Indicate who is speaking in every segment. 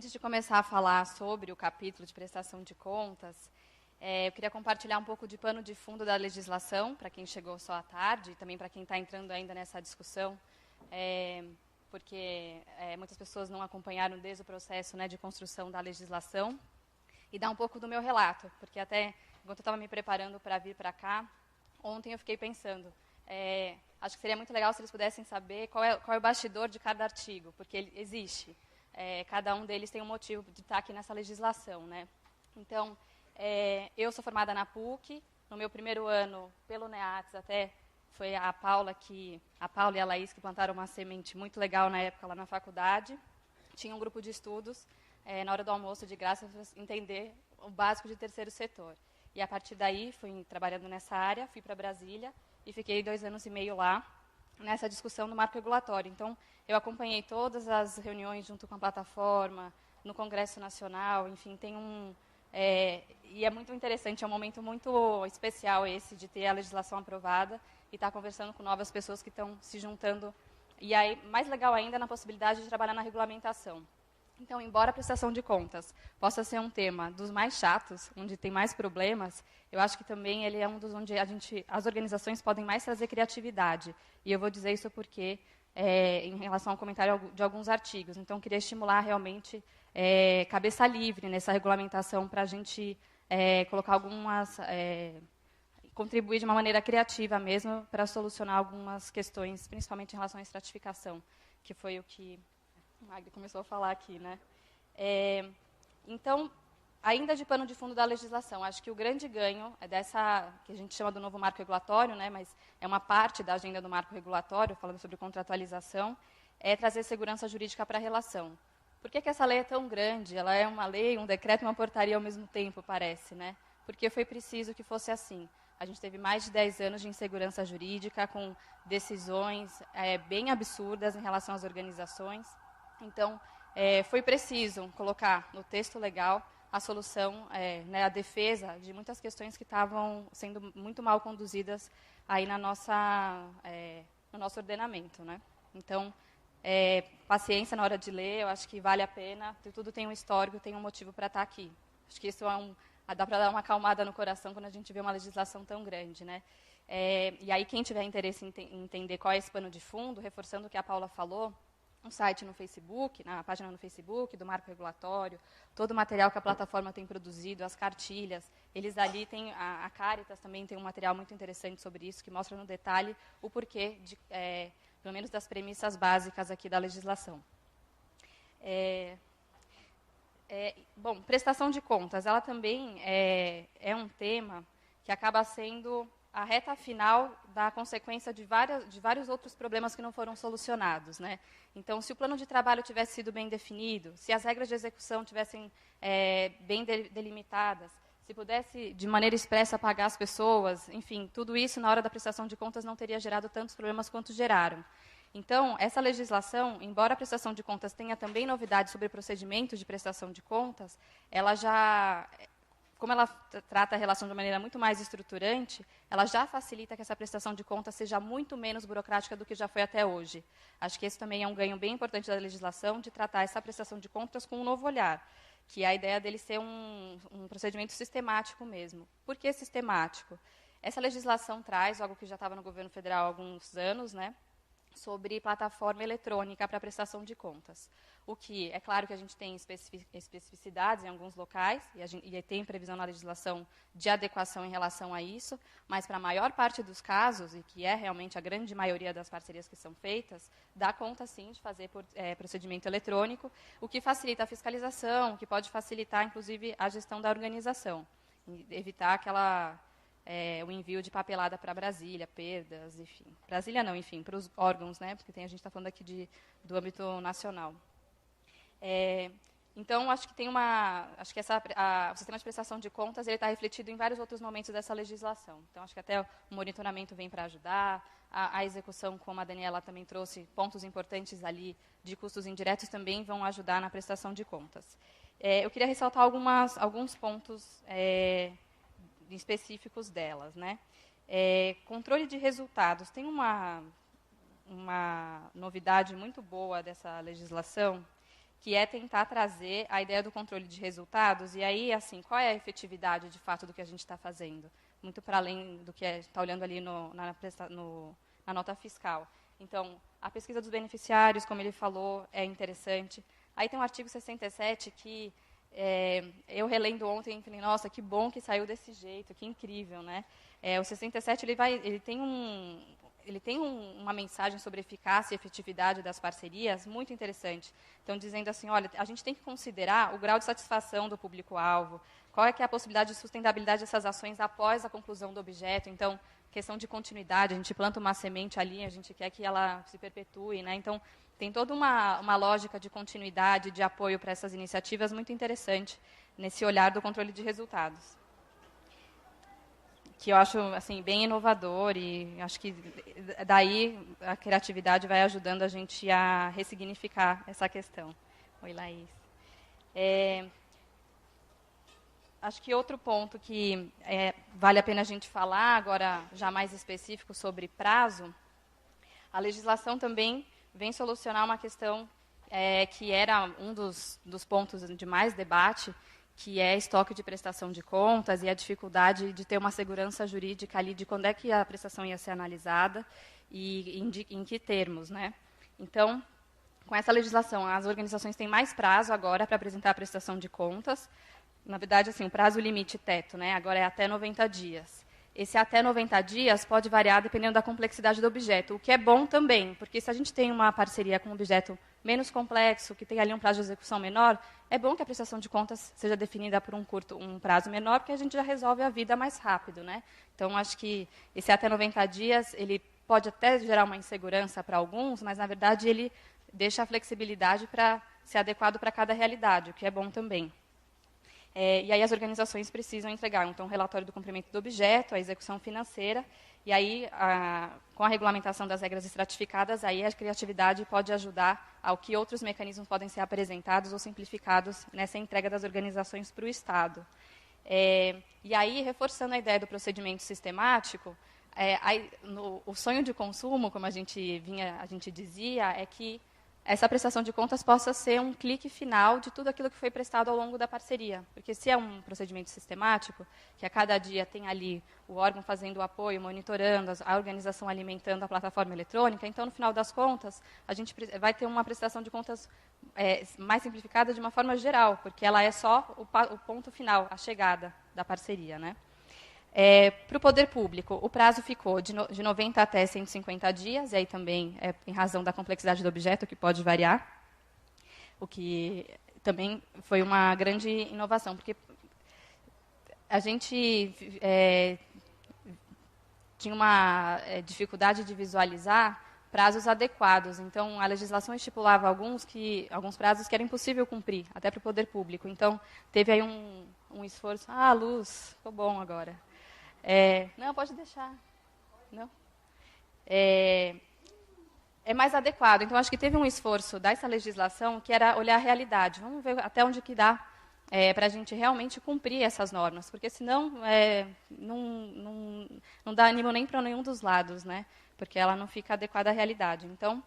Speaker 1: Antes de começar a falar sobre o capítulo de prestação de contas, eu queria compartilhar um pouco de pano de fundo da legislação, para quem chegou só à tarde, e também para quem está entrando ainda nessa discussão, porque muitas pessoas não acompanharam desde o processo, né, de construção da legislação, e dar um pouco do meu relato, porque até, enquanto eu estava me preparando para vir para cá, ontem eu fiquei pensando, acho que seria muito legal se eles pudessem saber qual é o bastidor de cada artigo, porque ele existe. Cada um deles tem um motivo de estar aqui nessa legislação, né? Então, eu sou formada na PUC, no meu primeiro ano, pelo NEATS, até foi a Paula e a Laís que plantaram uma semente muito legal na época lá na faculdade. Tinha um grupo de estudos, na hora do almoço, de graça, para entender o básico de terceiro setor. E a partir daí, fui trabalhando nessa área, fui para Brasília e fiquei 2 anos e meio lá, nessa discussão do marco regulatório. Então, eu acompanhei todas as reuniões junto com a plataforma, no Congresso Nacional, enfim, e é muito interessante, é um momento muito especial esse de ter a legislação aprovada e estar conversando com novas pessoas que estão se juntando. E aí, mais legal ainda, na possibilidade de trabalhar na regulamentação. Então, embora a prestação de contas possa ser um tema dos mais chatos, onde tem mais problemas, eu acho que também ele é um dos onde as organizações podem mais trazer criatividade. E eu vou dizer isso porque, em relação ao comentário de alguns artigos. Então, eu queria estimular realmente cabeça livre nessa regulamentação para a gente colocar contribuir de uma maneira criativa mesmo para solucionar algumas questões, principalmente em relação à estratificação, que foi o que o Magri começou a falar aqui, né? Então, ainda de pano de fundo da legislação, acho que o grande ganho é dessa, que a gente chama do novo marco regulatório, né, mas é uma parte da agenda do marco regulatório, falando sobre contratualização, é trazer segurança jurídica para a relação. Por que essa lei é tão grande? Ela é uma lei, um decreto e uma portaria ao mesmo tempo, parece, né? Porque foi preciso que fosse assim. A gente teve mais de 10 anos de insegurança jurídica, com decisões bem absurdas em relação às organizações. Então, foi preciso colocar no texto legal a solução, a defesa de muitas questões que estavam sendo muito mal conduzidas aí no nosso ordenamento, né? Então, paciência na hora de ler, eu acho que vale a pena, tudo tem um histórico, tem um motivo para estar aqui. Acho que isso dá para dar uma acalmada no coração quando a gente vê uma legislação tão grande, né? E aí, quem tiver interesse em entender qual é esse pano de fundo, reforçando o que a Paula falou, um site no Facebook, na página no Facebook do marco regulatório, todo o material que a plataforma tem produzido, as cartilhas, eles ali têm, a Caritas também tem um material muito interessante sobre isso, que mostra no detalhe o porquê, pelo menos das premissas básicas aqui da legislação. Bom, prestação de contas, ela também é um tema que acaba sendo a reta final da consequência de vários outros problemas que não foram solucionados, né? Então, se o plano de trabalho tivesse sido bem definido, se as regras de execução tivessem bem delimitadas, se pudesse, de maneira expressa, pagar as pessoas, enfim, tudo isso, na hora da prestação de contas, não teria gerado tantos problemas quanto geraram. Então, essa legislação, embora a prestação de contas tenha também novidades sobre procedimentos de prestação de contas, ela já... Como ela trata a relação de uma maneira muito mais estruturante, ela já facilita que essa prestação de contas seja muito menos burocrática do que já foi até hoje. Acho que esse também é um ganho bem importante da legislação, de tratar essa prestação de contas com um novo olhar, que é a ideia dele ser um procedimento sistemático mesmo. Por que sistemático? Essa legislação traz algo que já estava no governo federal há alguns anos, né, sobre plataforma eletrônica para prestação de contas. O que, é claro que a gente tem especificidades em alguns locais, e tem previsão na legislação de adequação em relação a isso, mas para a maior parte dos casos, e que é realmente a grande maioria das parcerias que são feitas, dá conta, sim, de fazer por procedimento eletrônico, o que facilita a fiscalização, o que pode facilitar, inclusive, a gestão da organização, evitar o envio de papelada para Brasília, perdas, enfim. Brasília não, enfim, para os órgãos, né, porque a gente está falando aqui do âmbito nacional. Então, acho que o sistema de prestação de contas ele está refletido em vários outros momentos dessa legislação. Então, acho que até o monitoramento vem para ajudar, a execução, como a Daniela também trouxe, pontos importantes ali de custos indiretos também vão ajudar na prestação de contas. Eu queria ressaltar alguns pontos específicos delas, né? Controle de resultados. Tem uma novidade muito boa dessa legislação, que é tentar trazer a ideia do controle de resultados, e aí, assim, qual é a efetividade, de fato, do que a gente está fazendo? Muito para além do que está olhando ali na nota fiscal. Então, a pesquisa dos beneficiários, como ele falou, é interessante. Aí tem um artigo 67 que eu relendo ontem e falei, nossa, que bom que saiu desse jeito, que incrível, né? O 67 ele tem uma mensagem sobre eficácia e efetividade das parcerias muito interessante. Então, dizendo assim, olha, a gente tem que considerar o grau de satisfação do público-alvo, qual é que é a possibilidade de sustentabilidade dessas ações após a conclusão do objeto. Então, questão de continuidade, a gente planta uma semente ali, a gente quer que ela se perpetue, né? Então, tem toda uma lógica de continuidade, de apoio para essas iniciativas muito interessante nesse olhar do controle de resultados, que eu acho assim bem inovador, e acho que daí a criatividade vai ajudando a gente a ressignificar essa questão. Oi, Laís. Acho que outro ponto que vale a pena a gente falar, agora já mais específico sobre prazo, a legislação também vem solucionar uma questão que era um dos pontos de mais debate, que é estoque de prestação de contas e a dificuldade de ter uma segurança jurídica ali de quando é que a prestação ia ser analisada e em que termos, né? Então, com essa legislação, as organizações têm mais prazo agora para apresentar a prestação de contas. Na verdade, assim, o prazo limite teto, né? Agora é até 90 dias. Esse até 90 dias pode variar dependendo da complexidade do objeto, o que é bom também, porque se a gente tem uma parceria com um objeto menos complexo, que tem ali um prazo de execução menor, é bom que a prestação de contas seja definida por um prazo menor, porque a gente já resolve a vida mais rápido, né? Então, acho que esse até 90 dias, ele pode até gerar uma insegurança para alguns, mas, na verdade, ele deixa a flexibilidade para ser adequado para cada realidade, o que é bom também. E aí as organizações precisam entregar, então, o relatório do cumprimento do objeto, a execução financeira, e aí, com a regulamentação das regras estratificadas, aí a criatividade pode ajudar ao que outros mecanismos podem ser apresentados ou simplificados nessa entrega das organizações para o Estado. E aí, reforçando a ideia do procedimento sistemático, o sonho de consumo, como a gente dizia, é que essa prestação de contas possa ser um clique final de tudo aquilo que foi prestado ao longo da parceria. Porque se é um procedimento sistemático, que a cada dia tem ali o órgão fazendo o apoio, monitorando, a organização alimentando a plataforma eletrônica, então, no final das contas, a gente vai ter uma prestação de contas mais simplificada de uma forma geral, porque ela é só o ponto final, a chegada da parceria, né? Para o poder público, o prazo ficou de 90 até 150 dias, e aí também em razão da complexidade do objeto, que pode variar, o que também foi uma grande inovação, porque a gente tinha uma dificuldade de visualizar prazos adequados. Então, a legislação estipulava alguns prazos que era impossível cumprir, até para o poder público. Então, teve aí um esforço. Luz, ficou bom agora. Não, pode deixar. Não. É mais adequado. Então, acho que teve um esforço dessa legislação que era olhar a realidade. Vamos ver até onde que dá para a gente realmente cumprir essas normas, porque senão não dá ânimo nem para nenhum dos lados, né? Porque ela não fica adequada à realidade. Então,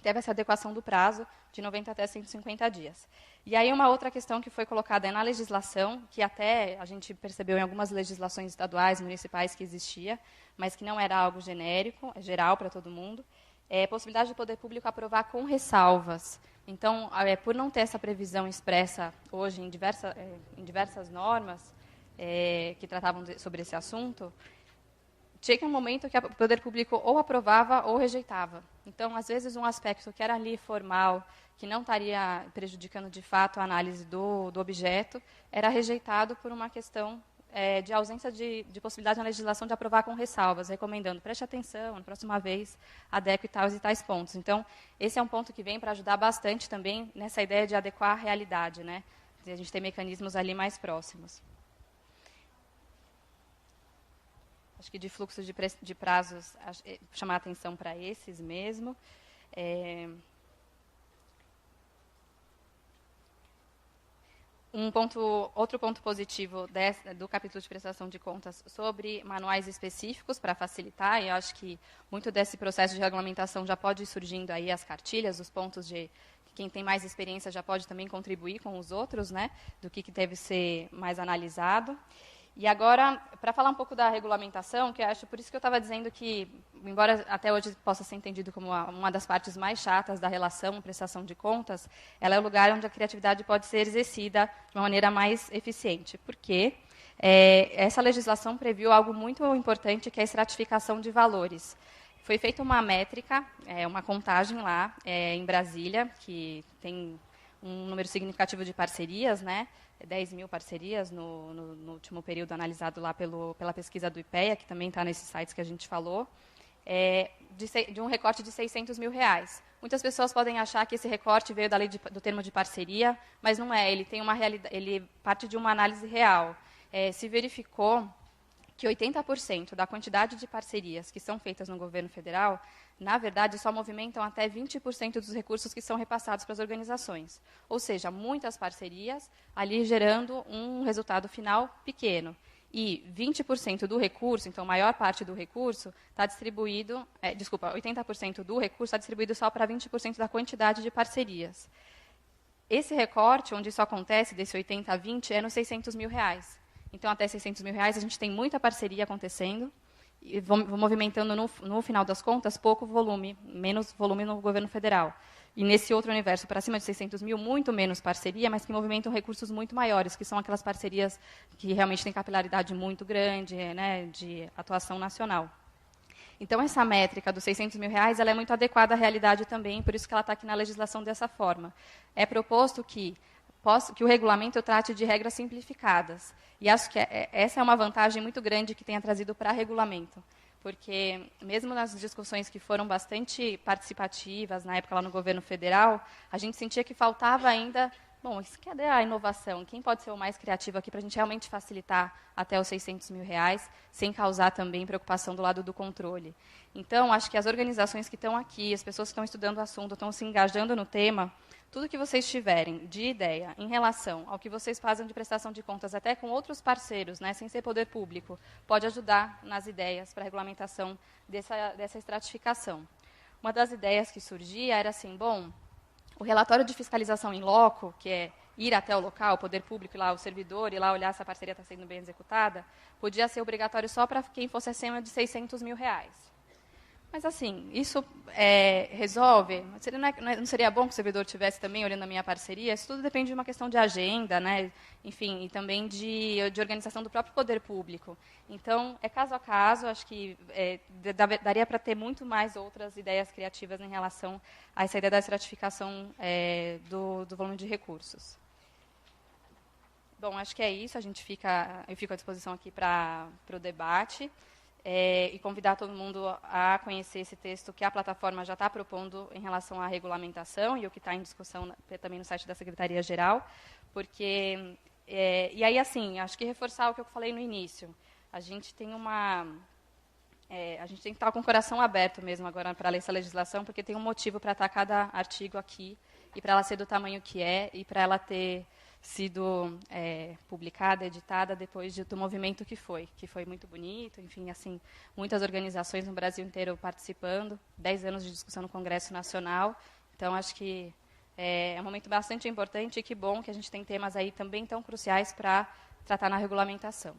Speaker 1: teve essa adequação do prazo de 90 até 150 dias. E aí uma outra questão que foi colocada na legislação, que até a gente percebeu em algumas legislações estaduais, municipais que existia, mas que não era algo genérico, geral para todo mundo, é a possibilidade do poder público aprovar com ressalvas. Então, por não ter essa previsão expressa hoje em diversas normas que tratavam sobre esse assunto, chega um momento que o poder público ou aprovava ou rejeitava. Então, às vezes, um aspecto que era ali formal, que não estaria prejudicando de fato a análise do objeto, era rejeitado por uma questão de ausência de possibilidade na legislação de aprovar com ressalvas, recomendando, preste atenção, na próxima vez, adeque tais e tais pontos. Então, esse é um ponto que vem para ajudar bastante também nessa ideia de adequar a realidade, né? De a gente ter mecanismos ali mais próximos. Acho que de fluxo de prazos, chamar a atenção para esses mesmo. Outro ponto positivo do capítulo de prestação de contas sobre manuais específicos para facilitar, e eu acho que muito desse processo de regulamentação já pode ir surgindo aí as cartilhas, os pontos quem tem mais experiência já pode também contribuir com os outros, né, do que deve ser mais analisado. E agora, para falar um pouco da regulamentação, que eu acho, por isso que eu estava dizendo que, embora até hoje possa ser entendido como uma das partes mais chatas da relação prestação de contas, ela é o lugar onde a criatividade pode ser exercida de uma maneira mais eficiente. Por quê? Essa legislação previu algo muito importante, que é a estratificação de valores. Foi feita uma métrica, uma contagem lá em Brasília, que tem um número significativo de parcerias, né? 10 mil parcerias no último período analisado lá pela pesquisa do IPEA, que também está nesses sites que a gente falou, de um recorte de 600 mil reais. Muitas pessoas podem achar que esse recorte veio da lei do termo de parceria, mas não é, ele tem uma realidade, ele parte de uma análise real. Se verificou que 80% da quantidade de parcerias que são feitas no governo federal, na verdade, só movimentam até 20% dos recursos que são repassados para as organizações. Ou seja, muitas parcerias ali gerando um resultado final pequeno. E 20% do recurso, então a maior parte do recurso, está distribuído, 80% do recurso está distribuído só para 20% da quantidade de parcerias. Esse recorte, onde isso acontece, desse 80 a 20, é nos 600 mil reais. Então, até 600 mil reais, a gente tem muita parceria acontecendo, e movimentando, no final das contas, pouco volume, menos volume no governo federal. E nesse outro universo, para cima de 600 mil, muito menos parceria, mas que movimentam recursos muito maiores, que são aquelas parcerias que realmente têm capilaridade muito grande, né, de atuação nacional. Então, essa métrica dos 600 mil reais, ela é muito adequada à realidade também, por isso que ela está aqui na legislação dessa forma. É proposto que o regulamento trate de regras simplificadas. E acho que essa é uma vantagem muito grande que tenha trazido para regulamento. Porque, mesmo nas discussões que foram bastante participativas, na época lá no governo federal, a gente sentia que faltava ainda, cadê a inovação? Quem pode ser o mais criativo aqui para a gente realmente facilitar até os 600 mil reais, sem causar também preocupação do lado do controle? Então, acho que as organizações que estão aqui, as pessoas que estão estudando o assunto, estão se engajando no tema, tudo que vocês tiverem de ideia em relação ao que vocês fazem de prestação de contas, até com outros parceiros, né, sem ser poder público, pode ajudar nas ideias para a regulamentação dessa estratificação. Uma das ideias que surgia era assim, o relatório de fiscalização em loco, que é ir até o local, o poder público, lá, o servidor, ir lá olhar se a parceria está sendo bem executada, podia ser obrigatório só para quem fosse acima de 600 mil reais. Mas, assim, isso resolve? Não seria bom que o servidor estivesse também olhando a minha parceria? Isso tudo depende de uma questão de agenda, né? Enfim, e também de organização do próprio poder público. Então, é caso a caso, acho que daria para ter muito mais outras ideias criativas em relação a essa ideia da estratificação do volume de recursos. Bom, acho que é isso. Eu fico à disposição aqui para o debate. E convidar todo mundo a conhecer esse texto que a plataforma já está propondo em relação à regulamentação e o que está em discussão também no site da Secretaria-Geral, porque, e aí, assim, acho que reforçar o que eu falei no início, a gente tem que estar com o coração aberto mesmo agora para ler essa legislação, porque tem um motivo para estar cada artigo aqui, e para ela ser do tamanho que é, e para ela ter sido publicada, editada depois do movimento que foi muito bonito, enfim, assim, muitas organizações no Brasil inteiro participando, 10 anos de discussão no Congresso Nacional, então acho que é um momento bastante importante e que bom que a gente tem temas aí também tão cruciais para tratar na regulamentação.